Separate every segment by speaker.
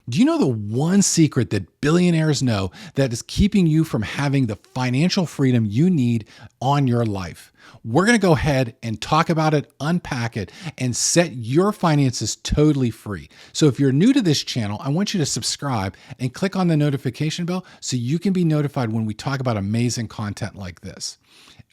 Speaker 1: Do you know the one secret that billionaires know that is keeping you from having the financial freedom you need on your life? We're going to go ahead and talk about it, unpack it, and set your finances totally free. So if you're new to this channel, I want you to subscribe and click on the notification bell so you can be notified when we talk about amazing content like this.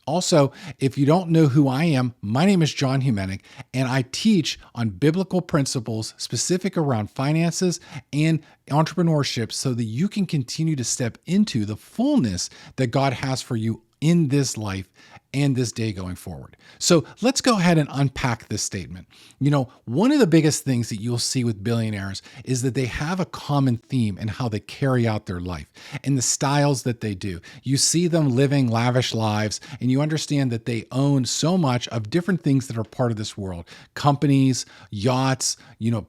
Speaker 1: Also, if you don't know who I am, my name is John Humenick, and I teach on biblical principles specific around finances and entrepreneurship so that you can continue to step into the fullness that God has for you in this life and this day going forward. So let's go ahead and unpack this statement. You know, one of the biggest things that you'll see with billionaires is that they have a common theme in how they carry out their life and the styles that they do. You see them living lavish lives, and you understand that they own so much of different things that are part of this world. Companies, yachts,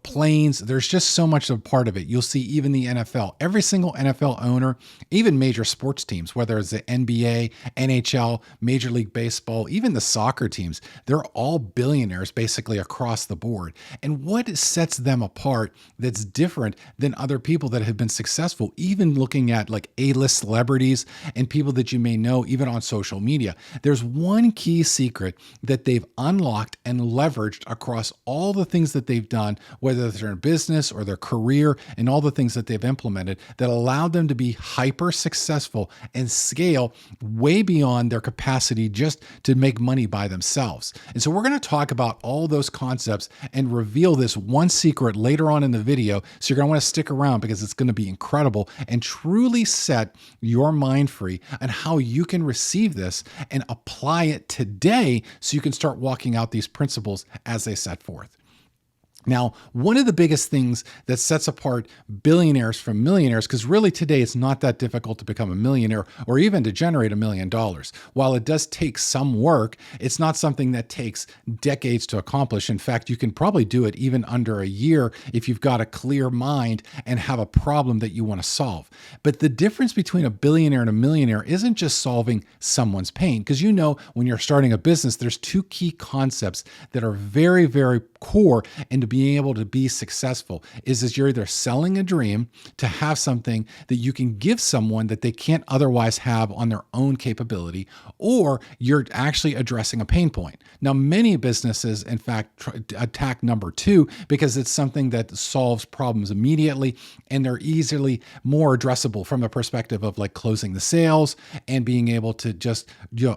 Speaker 1: planes. There's just so much of part of it. You'll see even the NFL. Every single NFL owner, even major sports teams, whether it's the NBA, NHL, Major League Baseball, even the soccer teams, they're all billionaires basically across the board. And what sets them apart that's different than other people that have been successful, even looking at like A-list celebrities and people that you may know even on social media? There's one key secret that they've unlocked and leveraged across all the things that they've done, whether they're in business or their career and all the things that they've implemented that allowed them to be hyper successful and scale way beyond their capacity just to make money by themselves. And so we're going to talk about all those concepts and reveal this one secret later on in the video. So you're going to want to stick around because it's going to be incredible and truly set your mind free on how you can receive this and apply it today so you can start walking out these principles as they set forth. Now, one of the biggest things that sets apart billionaires from millionaires, because really today it's not that difficult to become a millionaire or even to generate $1 million. While it does take some work, it's not something that takes decades to accomplish. In fact, you can probably do it even under a year if you've got a clear mind and have a problem that you want to solve. But the difference between a billionaire and a millionaire isn't just solving someone's pain, because when you're starting a business, there's two key concepts that are very, very core into being able to be successful is you're either selling a dream to have something that you can give someone that they can't otherwise have on their own capability, or you're actually addressing a pain point. Now, many businesses, in fact, attack number two because it's something that solves problems immediately and they're easily more addressable from a perspective of like closing the sales and being able to just,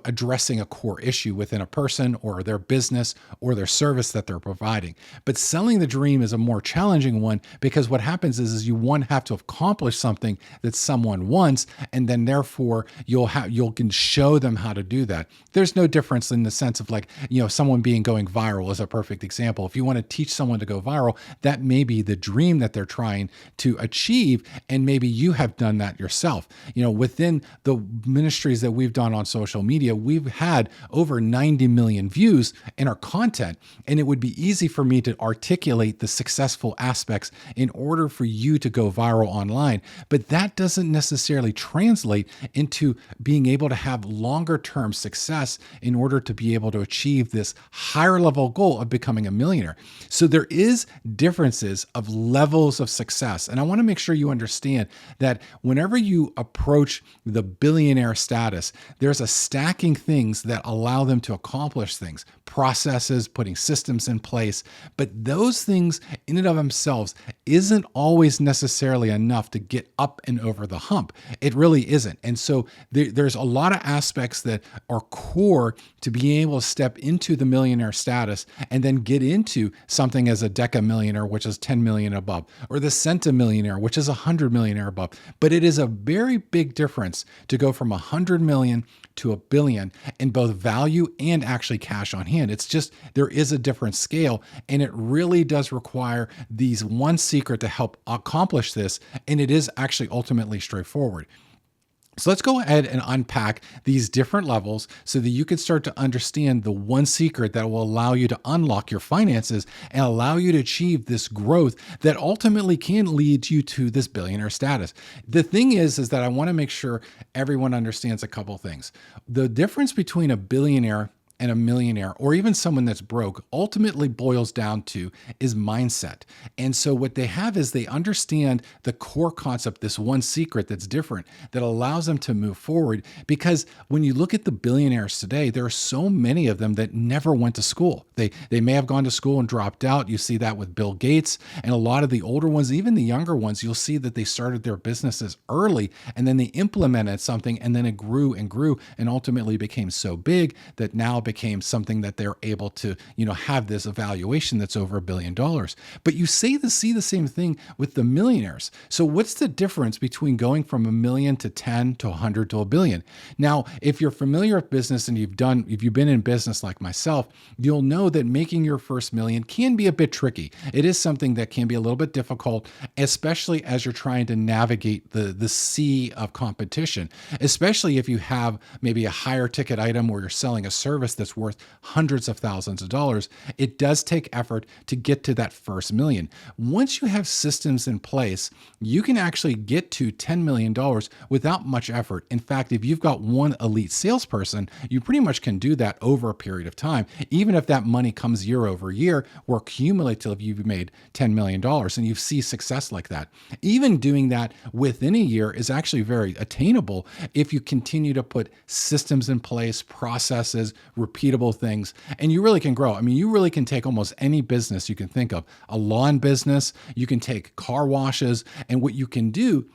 Speaker 1: addressing a core issue within a person or their business or their service that they're providing. But selling the dream is a more challenging one because what happens is you have to accomplish something that someone wants, and then therefore you can show them how to do that. There's no difference in the sense of like, someone going viral is a perfect example. If you want to teach someone to go viral, that may be the dream that they're trying to achieve, and maybe you have done that yourself. Within the ministries that we've done on social media, we've had over 90 million views in our content, and it would be easy for me to articulate the successful aspects in order for you to go viral online. But that doesn't necessarily translate into being able to have longer term success in order to be able to achieve this higher level goal of becoming a millionaire. So there is differences of levels of success. And I want to make sure you understand that whenever you approach the billionaire status, there's a stacking things that allow them to accomplish things, processes, putting systems in place. But those things in and of themselves isn't always necessarily enough to get up and over the hump. It really isn't. And so there's a lot of aspects that are core to being able to step into the millionaire status and then get into something as a decamillionaire, which is 10 million above, or the centimillionaire, which is 100 millionaire above. But it is a very big difference to go from 100 million to $1 billion in both value and actually cash on hand. It's just, there is a different scale, and it really does require these one secret to help accomplish this. And it is actually ultimately straightforward. So let's go ahead and unpack these different levels so that you can start to understand the one secret that will allow you to unlock your finances and allow you to achieve this growth that ultimately can lead you to this billionaire status. The thing is that I want to make sure everyone understands a couple things. The difference between a billionaire and a millionaire, or even someone that's broke, ultimately boils down to is mindset. And so what they have is they understand the core concept, this one secret that's different that allows them to move forward. Because when you look at the billionaires today, there are so many of them that never went to school. They may have gone to school and dropped out. You see that with Bill Gates and a lot of the older ones, even the younger ones. You'll see that they started their businesses early and then they implemented something, and then it grew and grew and ultimately became so big that now it became something that they're able to, have this evaluation that's over $1 billion. But you see the same thing with the millionaires. So what's the difference between going from 1 million to 10 to 100 to 1 billion? Now, if you're familiar with business and if you've been in business like myself, you'll know that making your first million can be a bit tricky. It is something that can be a little bit difficult, especially as you're trying to navigate the sea of competition, especially if you have maybe a higher ticket item or you're selling a service that's worth hundreds of thousands of dollars. It does take effort to get to that first million. Once you have systems in place, you can actually get to $10 million without much effort. In fact, if you've got one elite salesperson, you pretty much can do that over a period of time. Even if that money comes year over year, or cumulative, you've made $10 million and you see success like that. Even doing that within a year is actually very attainable if you continue to put systems in place, processes, repeatable things, and you really can grow. I mean, you really can take almost any business you can think of, a lawn business, you can take car washes, and what you can do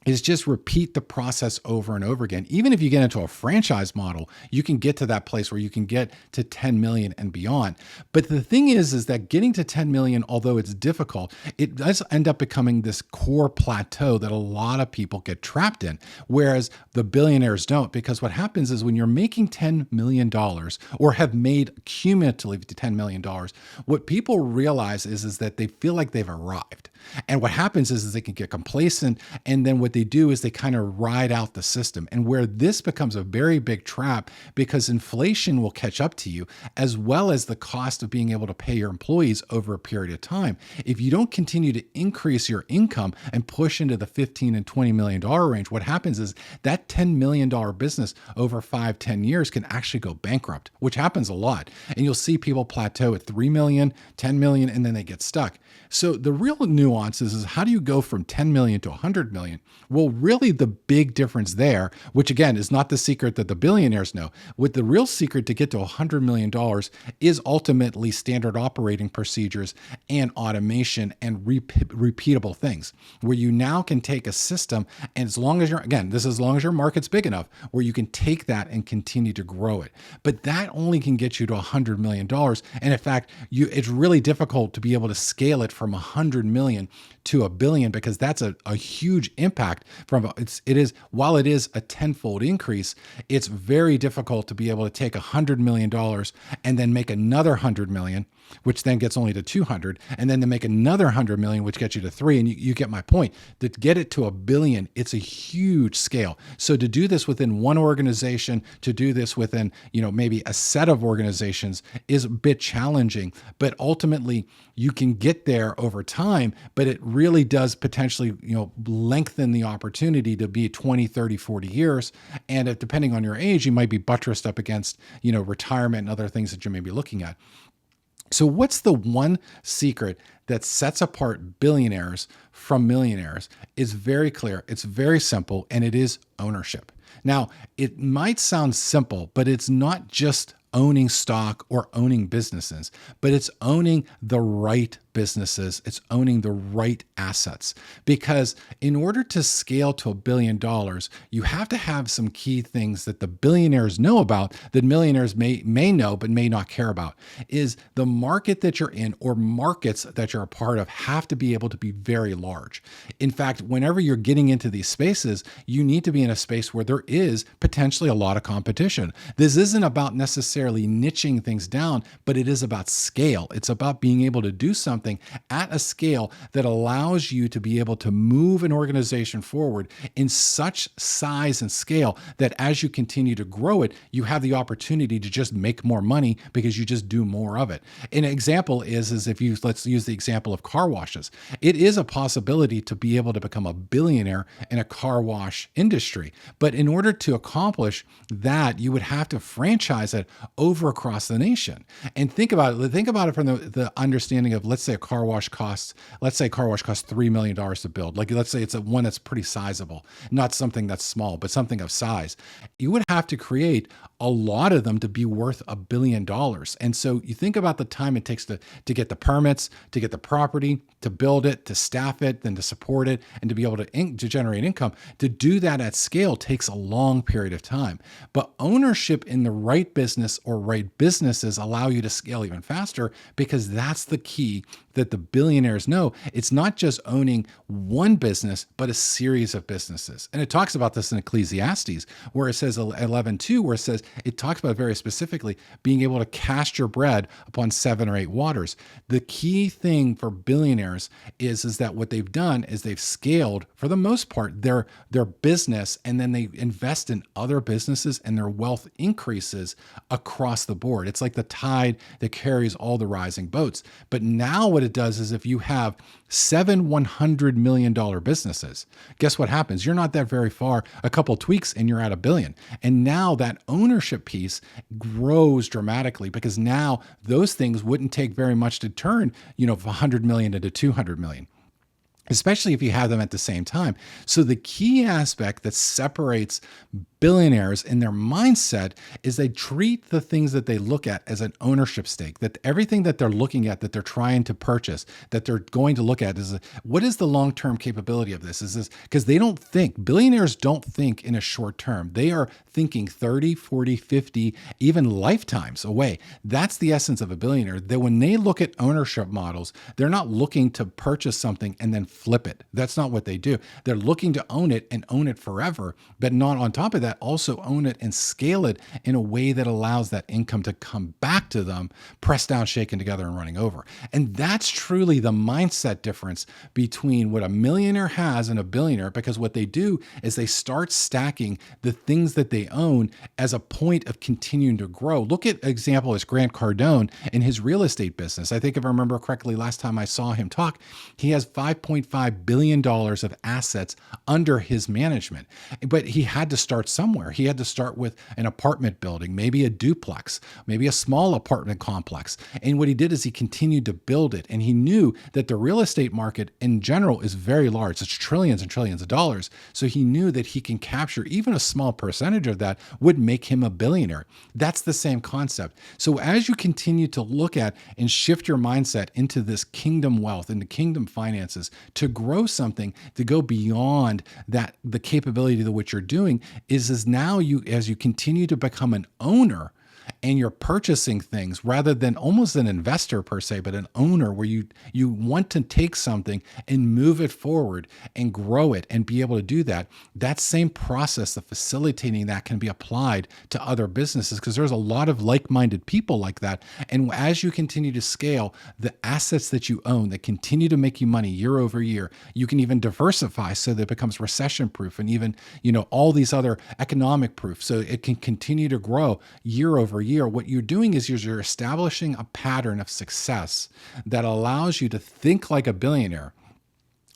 Speaker 1: is just repeat the process over and over again. Even if you get into a franchise model, you can get to that place where you can get to 10 million and beyond. But the thing is that getting to 10 million, although it's difficult, it does end up becoming this core plateau that a lot of people get trapped in, whereas the billionaires don't. Because what happens is when you're making $10 million or have made cumulatively $10 million, what people realize is that they feel like they've arrived. And what happens is they can get complacent, and then what they do is they kind of ride out the system. And where this becomes a very big trap, because inflation will catch up to you, as well as the cost of being able to pay your employees over a period of time. If you don't continue to increase your income and push into the $15 and $20 million range, what happens is that $10 million business over 5-10 years can actually go bankrupt, which happens a lot. And you'll see people plateau at 3 million, 10 million, and then they get stuck. So the real nuance is how do you go from 10 million to 100 million? Well, really the big difference there, which again is not the secret that the billionaires know, what the real secret to get to $100 million is ultimately standard operating procedures and automation and repeatable things, where you now can take a system, and as long as as long as your market's big enough, where you can take that and continue to grow it. But that only can get you to $100 million. And in fact, it's really difficult to be able to scale it from 100 million to $1 billion, because that's a huge impact. While it is a tenfold increase, it's very difficult to be able to take $100 million and then make another 100 million, which then gets only to 200, and then to make another 100 million, which gets you to 3. And you get my point. To get it to $1 billion, it's a huge scale. So to do this within one organization, to do this within, maybe a set of organizations is a bit challenging, but ultimately you can get there over time, but it really does potentially, lengthen the opportunity to be 20, 30, 40 years. And if, depending on your age, you might be buttressed up against, retirement and other things that you may be looking at. So what's the one secret that sets apart billionaires from millionaires? Is very clear. It's very simple, and it is ownership. Now, it might sound simple, but it's not just owning stock or owning businesses, but it's owning the right businesses. It's owning the right assets. Because in order to scale to $1 billion, you have to have some key things that the billionaires know about that millionaires may know but may not care about. Is the market that you're in, or markets that you're a part of, have to be able to be very large. In fact, whenever you're getting into these spaces, you need to be in a space where there is potentially a lot of competition. This isn't about necessarily niching things down, but it is about scale. It's about being able to do something something at a scale that allows you to be able to move an organization forward in such size and scale that as you continue to grow it, you have the opportunity to just make more money because you just do more of it. An example is if you, let's use the example of car washes. It is a possibility to be able to become a billionaire in a car wash industry. But in order to accomplish that, you would have to franchise it over across the nation. And think about it. Think about it from the understanding of, let's say a car wash costs, $3 million to build. Like, let's say it's one that's pretty sizable, not something that's small, but something of size. You would have to create a lot of them to be worth $1 billion. And so you think about the time it takes to get the permits, to get the property, to build it, to staff it, then to support it, and to be able to generate income. To do that at scale takes a long period of time. But ownership in the right business or right businesses allow you to scale even faster, because that's the key that the billionaires know. It's not just owning one business, but a series of businesses. And it talks about this in Ecclesiastes, where it says 11:2, where it talks about very specifically being able to cast your bread upon 7 or 8 waters. The key thing for billionaires is that what they've done is they've scaled, for the most part, their business, and then they invest in other businesses, and their wealth increases across the board. It's like the tide that carries all the rising boats. But now what it does is, if you have 7 $100 million businesses, guess what happens? You're not that very far. A couple tweaks and you're at $1 billion. And now that ownership piece grows dramatically, because now those things wouldn't take very much to turn, from 100 million into 200 million. Especially if you have them at the same time. So the key aspect that separates billionaires in their mindset is they treat the things that they look at as an ownership stake, that everything that they're looking at, that they're trying to purchase, that they're going to look at is, what is the long-term capability of this? Is this, because billionaires don't think in a short term. They are thinking 30, 40, 50, even lifetimes away. That's the essence of a billionaire. That when they look at ownership models, they're not looking to purchase something and then flip it. That's not what they do. They're looking to own it and own it forever, but not on top of that, also own it and scale it in a way that allows that income to come back to them, pressed down, shaken together, and running over. And that's truly the mindset difference between what a millionaire has and a billionaire, because what they do is they start stacking the things that they own as a point of continuing to grow. Look at example as Grant Cardone in his real estate business. I think if I remember correctly, last time I saw him talk, he has $5.5 billion of assets under his management. But he had to start somewhere. He had to start with an apartment building, maybe a duplex, maybe a small apartment complex. And what he did is he continued to build it. And he knew that the real estate market in general is very large. It's trillions and trillions of dollars. So he knew that he can capture even a small percentage of that would make him a billionaire. That's the same concept. So as you continue to look at and shift your mindset into this kingdom wealth, into kingdom finances, to grow something, to go beyond that, the capability to what you're doing is now as you continue to become an owner, and you're purchasing things rather than almost an investor per se, but an owner, where you want to take something and move it forward and grow it and be able to do that. That same process of facilitating that can be applied to other businesses, because there's a lot of like-minded people like that. And as you continue to scale the assets that you own that continue to make you money year over year, you can even diversify so that it becomes recession proof, and even, all these other economic proof. So it can continue to grow year over year. What you're doing is you're establishing a pattern of success that allows you to think like a billionaire,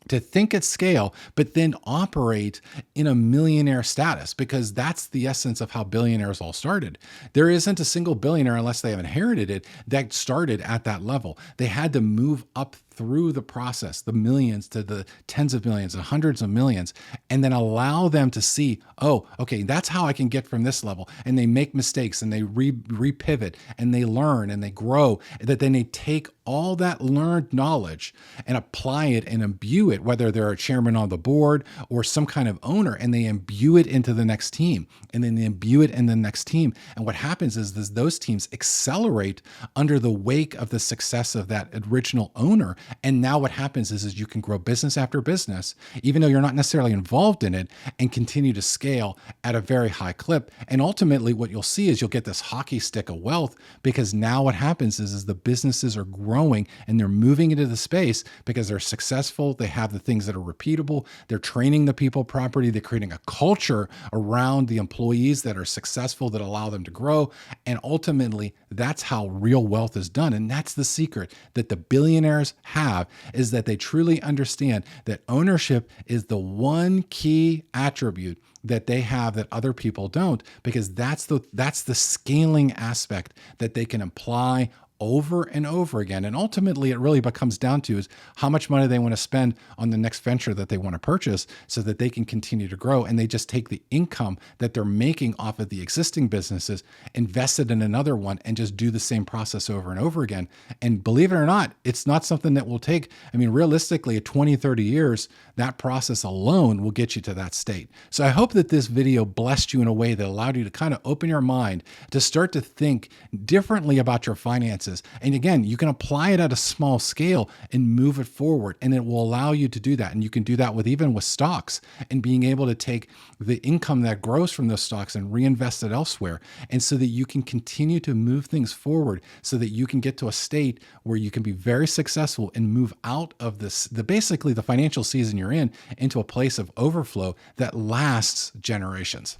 Speaker 1: to think at scale, but then operate in a millionaire status, because that's the essence of how billionaires all started. There isn't a single billionaire, unless they have inherited it, that started at that level. They had to move up through the process, the millions to the tens of millions and hundreds of millions, and then allow them to see, oh, okay, that's how I can get from this level. And they make mistakes and they repivot and they learn and they grow, that then they take all that learned knowledge and apply it and imbue it it, whether they're a chairman on the board or some kind of owner, and they imbue it into the next team, and then they imbue it in the next team. And what happens is those teams accelerate under the wake of the success of that original owner. And now what happens is you can grow business after business, even though you're not necessarily involved in it, and continue to scale at a very high clip. And ultimately, what you'll see is you'll get this hockey stick of wealth, because now what happens is the businesses are growing and they're moving into the space because they're successful. They have the things that are repeatable. They're training the people properly. They're creating a culture around the employees that are successful, that allow them to grow. And ultimately, that's how real wealth is done. And that's the secret that the billionaires have, is that they truly understand that ownership is the one key attribute that they have that other people don't, because that's the scaling aspect that they can apply over and over again. And ultimately, it really comes down to is how much money they want to spend on the next venture that they want to purchase so that they can continue to grow. And they just take the income that they're making off of the existing businesses, invest it in another one, and just do the same process over and over again. And believe it or not, it's not something that will take, realistically, 20, 30 years, that process alone will get you to that state. So I hope that this video blessed you in a way that allowed you to kind of open your mind to start to think differently about your finances. And again, you can apply it at a small scale and move it forward, and it will allow you to do that. And you can do that even with stocks, and being able to take the income that grows from those stocks and reinvest it elsewhere. And so that you can continue to move things forward, so that you can get to a state where you can be very successful and move out of basically the financial season you're in, into a place of overflow that lasts generations.